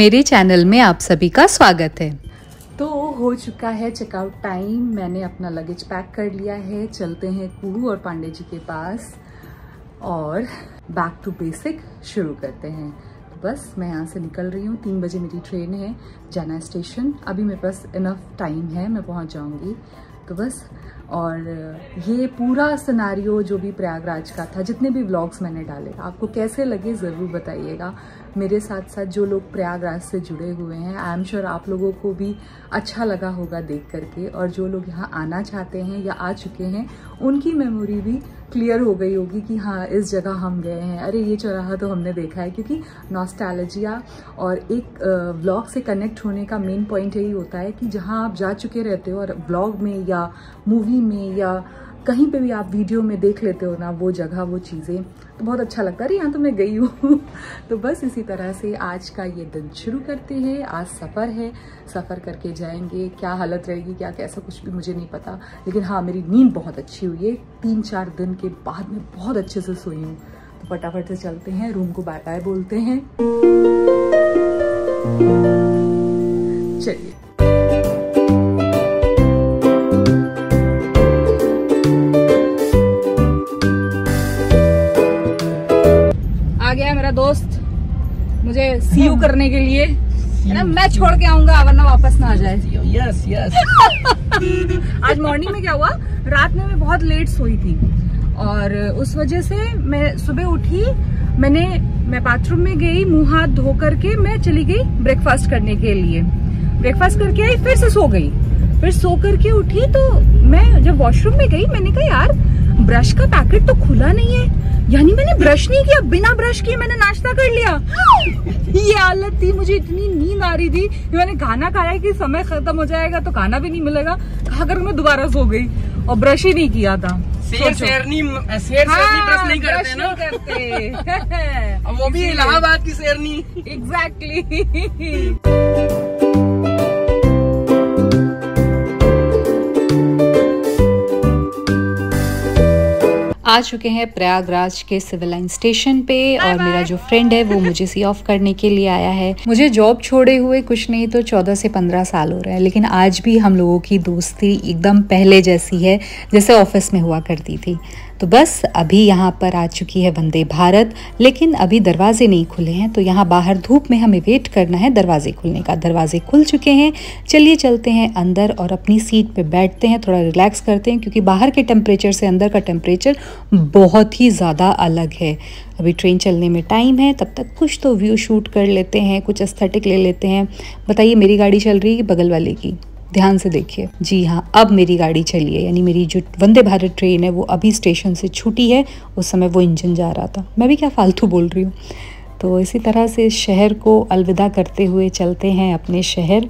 मेरे चैनल में आप सभी का स्वागत है। तो हो चुका है चेकआउट टाइम। मैंने अपना लगेज पैक कर लिया है। चलते हैं कुहू और पांडे जी के पास और बैक टू बेसिक शुरू करते हैं। तो बस मैं यहाँ से निकल रही हूँ। 3 बजे मेरी ट्रेन है, जाना है स्टेशन। अभी मेरे पास इनफ टाइम है, मैं पहुँच जाऊँगी। तो बस, और ये पूरा सिनेरियो जो भी प्रयागराज का था, जितने भी व्लॉग्स मैंने डाले, आपको कैसे लगे ज़रूर बताइएगा। मेरे साथ साथ जो लोग प्रयागराज से जुड़े हुए हैं, आई एम श्योर आप लोगों को भी अच्छा लगा होगा देख करके। और जो लोग यहाँ आना चाहते हैं या आ चुके हैं, उनकी मेमोरी भी क्लियर हो गई होगी कि हाँ, इस जगह हम गए हैं, अरे ये चौराहा तो हमने देखा है। क्योंकि नॉस्टैल्जिया और एक व्लॉग से कनेक्ट होने का मेन पॉइंट यही होता है कि जहाँ आप जा चुके रहते हो और व्लॉग में या मूवी में या कहीं पे भी आप वीडियो में देख लेते हो ना वो जगह, वो चीज़ें, तो बहुत अच्छा लगता है। अरे यहाँ तो मैं गई हूँ। तो बस इसी तरह से आज का ये दिन शुरू करते हैं। आज सफ़र है, सफ़र करके जाएंगे। क्या हालत रहेगी, क्या कैसा, कुछ भी मुझे नहीं पता। लेकिन हाँ, मेरी नींद बहुत अच्छी हुई है। 3-4 दिन के बाद मैं बहुत अच्छे से सोई हूँ। तो फटाफट से चलते हैं, रूम को बाय बाय बोलते हैं। चलिए। आ गया मेरा दोस्त मुझे सी यू करने के लिए, है ना। मैं छोड़ के आऊंगा वरना वापस ना आ जाए। Yes yes. आज मॉर्निंग में क्या हुआ, रात में मैं बहुत लेट सोई थी और उस वजह से मैं सुबह उठी, मैं बाथरूम में गई, मुंह हाथ धो करके मैं चली गई ब्रेकफास्ट करने के लिए। ब्रेकफास्ट करके आई, फिर से सो गई। फिर सो करके उठी तो मैं जब वॉशरूम में गई, मैंने कहा यार ब्रश का पैकेट तो खुला नहीं है, यानी मैंने ब्रश नहीं किया। बिना ब्रश किए मैंने नाश्ता कर लिया। ये हालत थी, मुझे इतनी नींद आ रही थी। मैंने खाना खाया कि समय खत्म हो जाएगा तो खाना भी नहीं मिलेगा, खाकर मैं दोबारा सो गई और ब्रश ही नहीं किया था। शेरनी ब्रश नहीं करते ना, करते। अब वो भी इलाहाबाद की शेरनी। एग्जैक्टली। आ चुके हैं प्रयागराज के सिविल लाइन स्टेशन पे और मेरा जो फ्रेंड है वो मुझे सी ऑफ करने के लिए आया है। मुझे जॉब छोड़े हुए कुछ नहीं तो 14 से 15 साल हो रहे हैं, लेकिन आज भी हम लोगों की दोस्ती एकदम पहले जैसी है जैसे ऑफिस में हुआ करती थी। तो बस अभी यहाँ पर आ चुकी है वंदे भारत, लेकिन अभी दरवाजे नहीं खुले हैं, तो यहाँ बाहर धूप में हमें वेट करना है दरवाजे खुलने का। दरवाजे खुल चुके हैं, चलिए चलते हैं अंदर और अपनी सीट पे बैठते हैं, थोड़ा रिलैक्स करते हैं, क्योंकि बाहर के टेम्परेचर से अंदर का टेम्परेचर बहुत ही ज़्यादा अलग है। अभी ट्रेन चलने में टाइम है, तब तक कुछ तो व्यू शूट कर लेते हैं, कुछ एस्थेटिक ले लेते हैं। बताइए मेरी गाड़ी चल रही है कि बगल वाले की? ध्यान से देखिए। जी हाँ, अब मेरी गाड़ी चली है, यानी मेरी जो वंदे भारत ट्रेन है वो अभी स्टेशन से छूटी है। उस समय वो इंजन जा रहा था। मैं भी क्या फालतू बोल रही हूँ। तो इसी तरह से शहर को अलविदा करते हुए चलते हैं अपने शहर।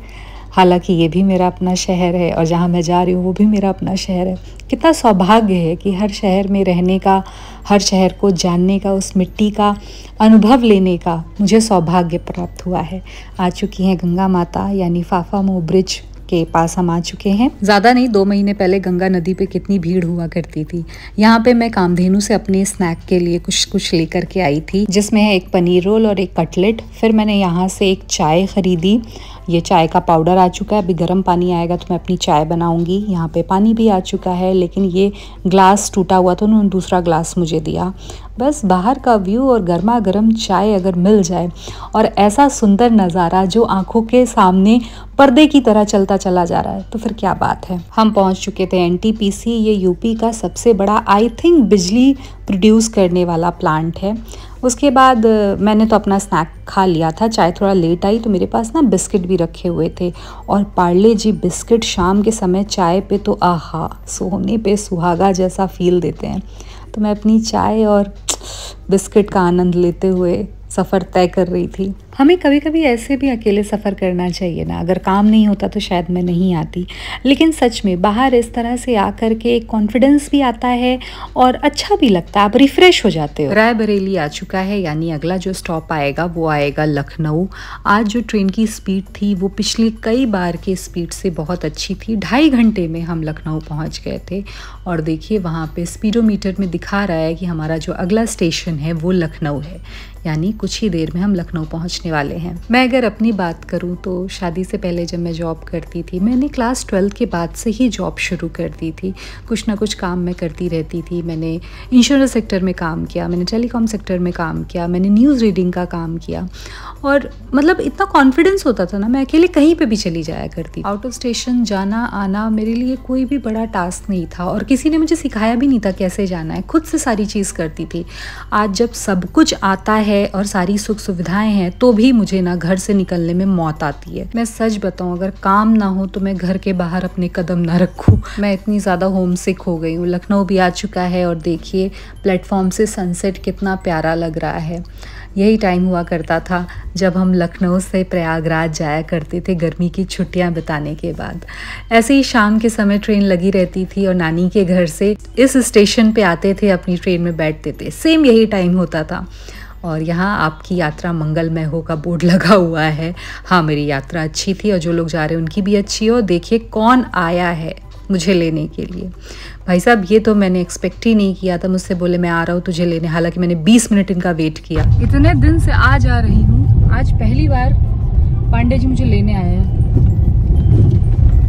हालांकि ये भी मेरा अपना शहर है और जहाँ मैं जा रही हूँ वो भी मेरा अपना शहर है। कितना सौभाग्य है कि हर शहर में रहने का, हर शहर को जानने का, उस मिट्टी का अनुभव लेने का मुझे सौभाग्य प्राप्त हुआ है। आ चुकी हैं गंगा माता, यानी फाफा ब्रिज के पास हम आ चुके हैं। ज़्यादा नहीं, 2 महीने पहले गंगा नदी पे कितनी भीड़ हुआ करती थी। यहाँ पे मैं कामधेनु से अपने स्नैक के लिए कुछ लेकर के आई थी, जिसमें है एक पनीर रोल और एक कटलेट। फिर मैंने यहाँ से एक चाय खरीदी। ये चाय का पाउडर आ चुका है, अभी गर्म पानी आएगा तो मैं अपनी चाय बनाऊंगी। यहाँ पे पानी भी आ चुका है, लेकिन ये ग्लास टूटा हुआ तो उन्होंने दूसरा ग्लास मुझे दिया। बस बाहर का व्यू और गर्मा गर्म चाय अगर मिल जाए और ऐसा सुंदर नज़ारा जो आंखों के सामने पर्दे की तरह चलता चला जा रहा है, तो फिर क्या बात है। हम पहुंच चुके थे NTPC। ये यूपी का सबसे बड़ा आई थिंक बिजली प्रोड्यूस करने वाला प्लांट है। उसके बाद मैंने तो अपना स्नैक खा लिया था। चाय थोड़ा लेट आई तो मेरे पास ना बिस्किट भी रखे हुए थे, और पार्ले जी बिस्किट शाम के समय चाय पे तो आहा, सोने पे सुहागा जैसा फील देते हैं। तो मैं अपनी चाय और बिस्किट का आनंद लेते हुए सफ़र तय कर रही थी। हमें कभी कभी ऐसे भी अकेले सफ़र करना चाहिए ना। अगर काम नहीं होता तो शायद मैं नहीं आती, लेकिन सच में बाहर इस तरह से आकर के कॉन्फिडेंस भी आता है और अच्छा भी लगता है, आप रिफ़्रेश हो जाते हो। रायबरेली आ चुका है, यानी अगला जो स्टॉप आएगा वो आएगा लखनऊ। आज जो ट्रेन की स्पीड थी वो पिछली कई बार के स्पीड से बहुत अच्छी थी। 2.5 घंटे में हम लखनऊ पहुँच गए थे। और देखिए वहाँ पे स्पीडोमीटर में दिखा रहा है कि हमारा जो अगला स्टेशन है वो लखनऊ है। यानी कुछ ही देर में हम लखनऊ पहुंचने वाले हैं। मैं अगर अपनी बात करूं तो शादी से पहले जब मैं जॉब करती थी, मैंने क्लास 12 के बाद से ही जॉब शुरू कर दी थी। कुछ ना कुछ काम मैं करती रहती थी। मैंने इंश्योरेंस सेक्टर में काम किया, मैंने टेलीकॉम सेक्टर में काम किया, मैंने न्यूज़ रीडिंग का काम किया और मतलब इतना कॉन्फिडेंस होता था ना, मैं अकेले कहीं पे भी चली जाया करती। आउट ऑफ स्टेशन जाना आना मेरे लिए कोई भी बड़ा टास्क नहीं था और किसी ने मुझे सिखाया भी नहीं था कैसे जाना है, खुद से सारी चीज़ करती थी। आज जब सब कुछ आता है और सारी सुख सुविधाएं हैं तो भी मुझे ना घर से निकलने में मौत आती है। मैं सच बताऊं, अगर काम ना हो तो मैं घर के बाहर अपने कदम ना रखूं। मैं इतनी ज़्यादा होम सिक हो गई हूँ। लखनऊ भी आ चुका है और देखिए प्लेटफॉर्म से सनसेट कितना प्यारा लग रहा है। यही टाइम हुआ करता था जब हम लखनऊ से प्रयागराज जाया करते थे गर्मी की छुट्टियां बिताने के बाद। ऐसे ही शाम के समय ट्रेन लगी रहती थी और नानी के घर से इस स्टेशन पे आते थे, अपनी ट्रेन में बैठते थे। सेम यही टाइम होता था और यहाँ आपकी यात्रा मंगलमय हो का बोर्ड लगा हुआ है। हाँ, मेरी यात्रा अच्छी थी और जो लोग जा रहे हैं उनकी भी अच्छी हो। देखिए कौन आया है मुझे लेने के लिए। भाई साहब, ये तो मैंने एक्सपेक्ट ही नहीं किया था। मुझसे बोले मैं आ रहा हूँ तुझे लेने, हालांकि मैंने 20 मिनट इनका वेट किया। इतने दिन से आ जा रही हूँ, आज पहली बार पांडे जी मुझे लेने आए हैं।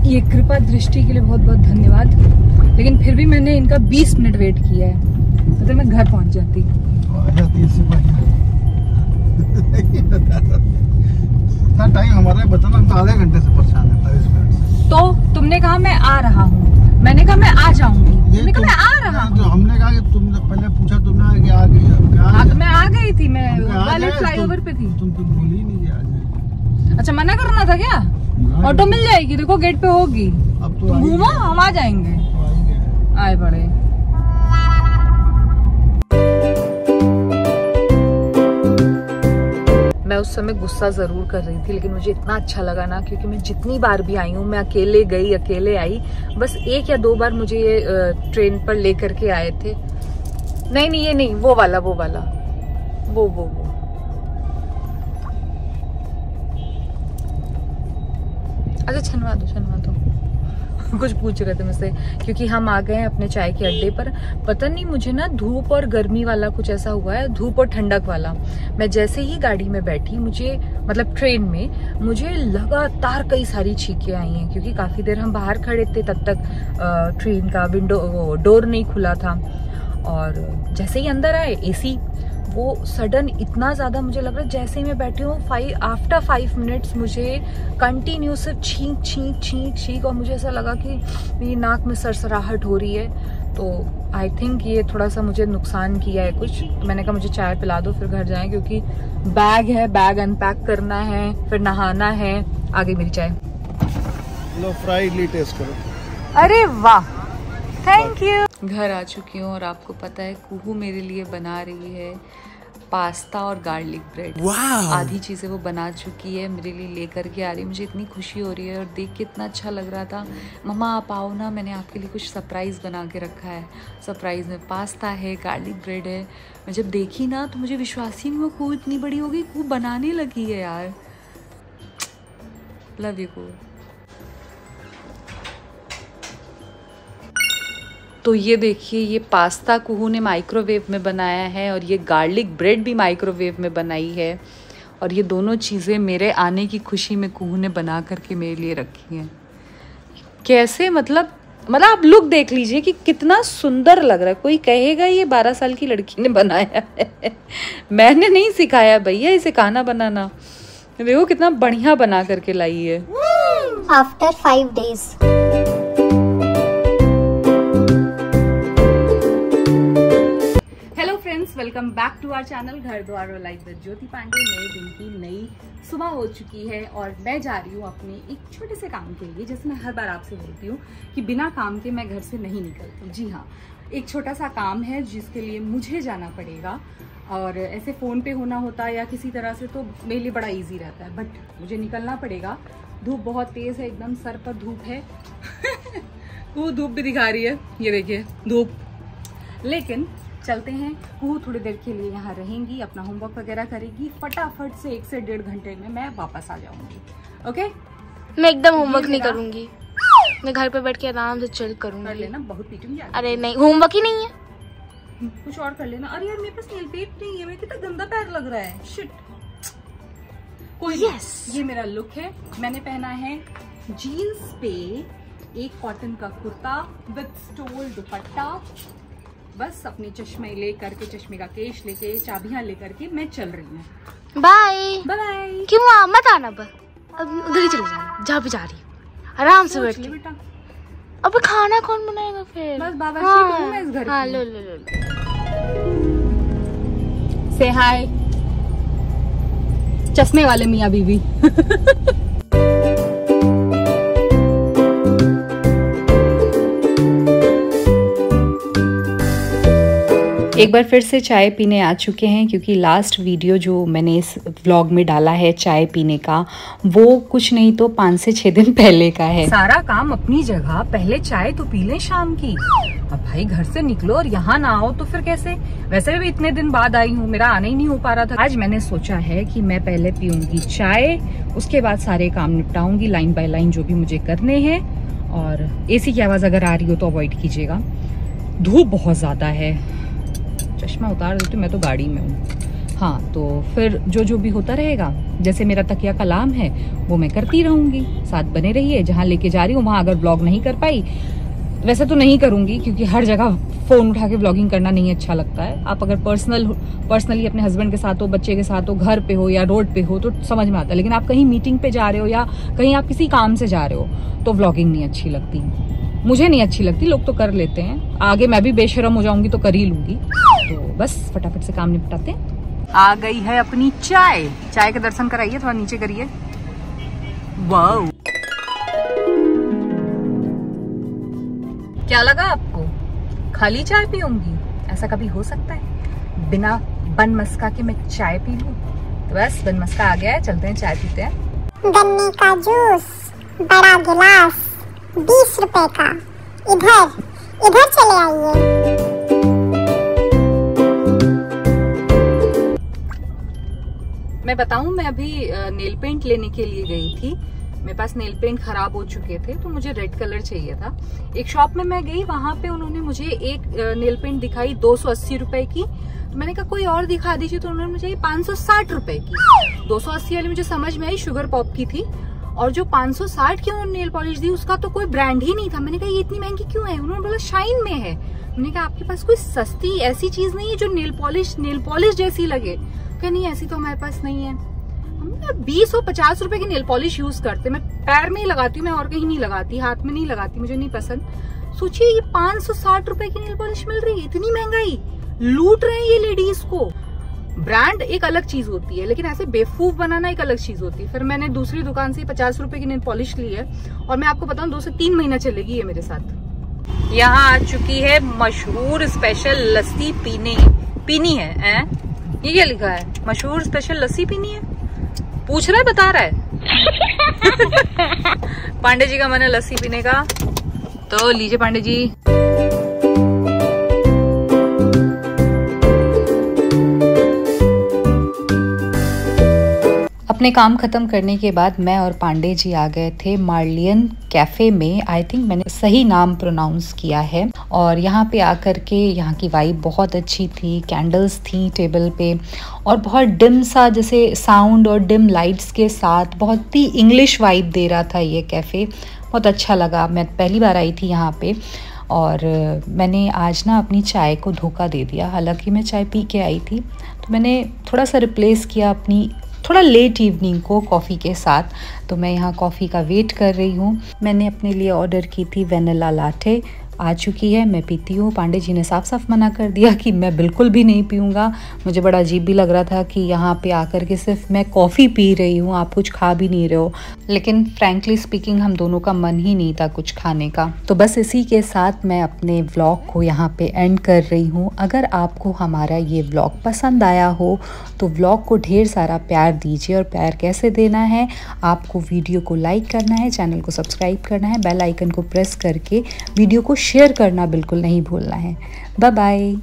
ये कृपा दृष्टि के लिए बहुत बहुत धन्यवाद। लेकिन फिर भी मैंने इनका 20 मिनट वेट किया है, तो मैं घर पहुँच जाती। टाइम हमारा बताना, हम तो आधे घंटे से परेशान है, 40 मिनट से। तो तुमने कहा मैं आ रहा हूँ, मैंने कहा मैं आ जाऊंगी, तुमने कहा मैं आ रहा हूँ। तो हमने कहा कि तुमने पहले पूछा, तुमने कि आ गई। मैं आ गई थी, मैं वाले फ्लाईओवर पे थी। तुम बोली ही नहीं कि आ जाए। अच्छा, मना करना था क्या? ऑटो मिल जाएगी, देखो गेट पे होगी। अब तो घूमो, हम आ जाएंगे। आए बड़े। मैं उस समय गुस्सा ज़रूर कर रही थी, लेकिन मुझे इतना अच्छा लगा ना, क्योंकि मैं जितनी बार भी आई हूँ मैं अकेले गई अकेले आई। बस 1 या 2 बार मुझे ये ट्रेन पर लेकर के आए थे। नहीं ये नहीं, वो वाला वो अच्छा छनवा दो कुछ पूछ रहे थे मुझसे, क्योंकि हम आ गए हैं अपने चाय के अड्डे पर। पता नहीं मुझे ना धूप और गर्मी वाला कुछ ऐसा हुआ है, धूप और ठंडक वाला। मैं जैसे ही गाड़ी में बैठी, मुझे मतलब ट्रेन में, मुझे लगातार कई सारी छींकें आई हैं, क्योंकि काफ़ी देर हम बाहर खड़े थे, तब तक ट्रेन का डोर नहीं खुला था। और जैसे ही अंदर आए एसी, वो सडन इतना ज़्यादा मुझे लग रहा है जैसे ही मैं बैठी हूँ आफ्टर 5 मिनट्स मुझे कंटिन्यू सिर्फ छींक और मुझे ऐसा लगा कि मेरी नाक में सरसराहट हो रही है। तो आई थिंक ये थोड़ा सा मुझे नुकसान किया है कुछ। मैंने कहा मुझे चाय पिला दो फिर घर जाएं, क्योंकि बैग अनपैक करना है, फिर नहाना है। आ गई मेरी चाय। लो फ्राई इडली टेस्ट करो। अरे वाह, थैंक यू। घर आ चुकी हूँ और आपको पता है कुहू मेरे लिए बना रही है पास्ता और गार्लिक ब्रेड। आधी चीज़ें वो बना चुकी है, मेरे लिए लेकर के आ रही है। मुझे इतनी खुशी हो रही है और देख के इतना अच्छा लग रहा था। मम्मा आप आओ ना, मैंने आपके लिए कुछ सरप्राइज़ बना के रखा है। सरप्राइज़ में पास्ता है, गार्लिक ब्रेड है। मैं जब देखी ना तो मुझे विश्वास ही नहीं हुआ, कुहू इतनी बड़ी हो गई, कुहू बनाने लगी है यार। लव यू कुहू। तो ये देखिए, ये पास्ता कुहू ने माइक्रोवेव में बनाया है और ये गार्लिक ब्रेड भी माइक्रोवेव में बनाई है। और ये दोनों चीज़ें मेरे आने की खुशी में कुहू ने बना करके मेरे लिए रखी हैं। कैसे मतलब आप लुक देख लीजिए कि कितना सुंदर लग रहा है। कोई कहेगा ये 12 साल की लड़की ने बनाया है। मैंने नहीं सिखाया भैया इसे खाना बनाना। देखो कितना बढ़िया बना करके लाई है। After 5 days. Welcome back to our channel घर द्वार और लाइफ विद ज्योति पांडे। नए दिन की नई सुबह हो चुकी है और मैं जा रही हूँ अपने एक छोटे से काम के लिए। जैसे मैं हर बार आपसे बोलती हूँ कि बिना काम के मैं घर से नहीं निकलती। जी हाँ, एक छोटा सा काम है जिसके लिए मुझे जाना पड़ेगा और ऐसे फ़ोन पे होना होता है या किसी तरह से तो मेरे लिए बड़ा ईजी रहता है, बट मुझे निकलना पड़ेगा। धूप बहुत तेज़ है, एकदम सर पर धूप है। वो धूप भी दिखा रही है, ये देखिए धूप। लेकिन चलते हैं। कुहू थोड़ी देर के लिए यहाँ रहेंगी, अपना होमवर्क वगैरह करेगी। फटाफट से 1 से 1.5 घंटे में मैं वापस आ जाऊंगी। ओके? मैं एकदम होमवर्क नहीं करूंगी, मैं घर पे बैठ के आराम से चिल करूंगी। कर लेना, बहुत पीटूंगी। अरे नहीं, होमवर्क ही नहीं है। कुछ और कर लेना। अरे यार मेरे पास नेल पेंट नहीं है, मेरा कितना गंदा पैर लग रहा है। शिट। कोई Yes. ये मेरा लुक है। मैंने पहना है जीन्स पे एक कॉटन का कुर्ता विद स्टोल दुपट्टा। बस अपने चश्मे लेकर के, चश्मे का केश लेके, चाबियां लेकर के मैं चल रही हूँ। Bye bye. क्यों मत आना, अब उधर ही चले जाना जहाँ पे जा रही हूँ, आराम से बैठ बेटा। अब खाना कौन बनाएगा फिर? बस बाबा मैं इस घर हाँ, की। लो लो लो। से हाय चश्मे वाले मियाँ बीवी। एक बार फिर से चाय पीने आ चुके हैं, क्योंकि लास्ट वीडियो जो मैंने इस व्लॉग में डाला है चाय पीने का, वो कुछ नहीं तो 5 से 6 दिन पहले का है। सारा काम अपनी जगह, पहले चाय तो पी लें शाम की। अब भाई घर से निकलो और यहाँ ना आओ तो फिर कैसे? वैसे भी इतने दिन बाद आई हूँ, मेरा आना ही नहीं हो पा रहा था। आज मैंने सोचा है कि मैं पहले पीऊंगी चाय, उसके बाद सारे काम निपटाऊंगी लाइन बाय लाइन जो भी मुझे करने हैं। और एसी की आवाज अगर आ रही हो तो अवॉइड कीजिएगा, धूप बहुत ज्यादा है। चश्मा उतार देती हूँ, मैं तो गाड़ी में हूँ। हाँ, तो फिर जो भी होता रहेगा, जैसे मेरा तकिया कलाम है वो मैं करती रहूंगी। साथ बने रहिए। जहाँ लेके जा रही हूँ वहाँ अगर ब्लॉग नहीं कर पाई, वैसे तो नहीं करूंगी क्योंकि हर जगह फोन उठा के ब्लॉगिंग करना नहीं अच्छा लगता है। आप अगर पर्सनली अपने हस्बैंड के साथ हो, बच्चे के साथ हो, घर पे हो या रोड पे हो तो समझ में आता है, लेकिन आप कहीं मीटिंग पे जा रहे हो या कहीं आप किसी काम से जा रहे हो तो व्लॉगिंग नहीं अच्छी लगती। मुझे नहीं अच्छी लगती, लोग तो कर लेते हैं। आगे मैं भी बेशरम हो जाऊंगी तो कर ही लूंगी। तो बस फटाफट से काम निपटाते हैं। आ गई है अपनी चाय। चाय के दर्शन कराइए, थोड़ा नीचे करिए। वाओ, क्या लगा आपको? खाली चाय पीऊंगी? ऐसा कभी हो सकता है बिना बन मस्का के मैं चाय पी लूं? तो बस बन मस्का आ गया है, चलते हैं चाय पीते हैं। गन्ने का जूस, बड़ा गिलास 20 रुपए का, इधर चले आइए। मैं बताऊं, मैं अभी नेल पेंट लेने के लिए गई थी। मेरे पास नेल पेंट खराब हो चुके थे तो मुझे रेड कलर चाहिए था। एक शॉप में मैं गई, वहां पे उन्होंने मुझे एक नेल पेंट दिखाई 280 रुपए की। तो मैंने कहा कोई और दिखा दीजिए, तो उन्होंने मुझे 560 रुपए की। 280 वाली मुझे समझ में आई, शुगर पॉप की थी। और जो 560 की उन्होंने नेल पॉलिश दी, उसका तो कोई ब्रांड ही नहीं था। मैंने कहा ये इतनी महंगी क्यों है? उन्होंने बोला शाइन में है। मैंने कहा आपके पास कोई सस्ती ऐसी चीज नहीं है जो नेल पॉलिश जैसी लगे? क्या नहीं, ऐसी तो हमारे पास नहीं है। हम 20 और 50 रुपए की नेल पॉलिश यूज करते, मैं पैर में ही लगाती हूँ, मैं और कहीं नहीं लगाती, हाथ में नहीं लगाती, मुझे नहीं पसंद। सोचिए ये 560 रुपए की नेल पॉलिश मिल रही है, इतनी महंगाई। लूट रहे हैं ये लेडीज को। ब्रांड एक अलग चीज होती है, लेकिन ऐसे बेवकूफ बनाना एक अलग चीज होती है। फिर मैंने दूसरी दुकान से 50 रुपए की नेल पॉलिश ली है, और मैं आपको बताऊं 2 से 3 महीना चलेगी ये मेरे साथ। यहाँ आ चुकी है मशहूर स्पेशल लस्सी पीनी है। ये क्या लिखा है? मशहूर स्पेशल लस्सी पीनी है? पूछ रहा है, बता रहा है। पांडे जी का मन है लस्सी पीने का, तो लीजिए पांडे जी। अपने काम खत्म करने के बाद मैं और पांडे जी आ गए थे मार्लियन कैफे में। आई थिंक मैंने सही नाम प्रोनाउंस किया है। और यहाँ पे आकर के यहाँ की वाइब बहुत अच्छी थी। कैंडल्स थी टेबल पे, और बहुत डिम सा, जैसे साउंड और डिम लाइट्स के साथ बहुत ही इंग्लिश वाइब दे रहा था ये कैफ़े। बहुत अच्छा लगा। मैं पहली बार आई थी यहाँ पे, और मैंने आज ना अपनी चाय को धोखा दे दिया। हालांकि मैं चाय पी के आई थी, तो मैंने थोड़ा सा रिप्लेस किया अपनी थोड़ा लेट इवनिंग को कॉफ़ी के साथ। तो मैं यहाँ कॉफ़ी का वेट कर रही हूँ। मैंने अपने लिए ऑर्डर की थी वेनिला लाटे, आ चुकी है, मैं पीती हूँ। पांडे जी ने साफ साफ मना कर दिया कि मैं बिल्कुल भी नहीं पीऊँगा। मुझे बड़ा अजीब भी लग रहा था कि यहाँ पे आकर के सिर्फ मैं कॉफ़ी पी रही हूँ, आप कुछ खा भी नहीं रहे हो। लेकिन फ्रैंकली स्पीकिंग हम दोनों का मन ही नहीं था कुछ खाने का। तो बस इसी के साथ मैं अपने व्लॉग को यहाँ पे एंड कर रही हूँ। अगर आपको हमारा ये व्लॉग पसंद आया हो तो व्लॉग को ढेर सारा प्यार दीजिए। और प्यार कैसे देना है? आपको वीडियो को लाइक करना है, चैनल को सब्सक्राइब करना है, बेल आइकन को प्रेस करके वीडियो को शेयर करना बिल्कुल नहीं भूलना है। Bye bye.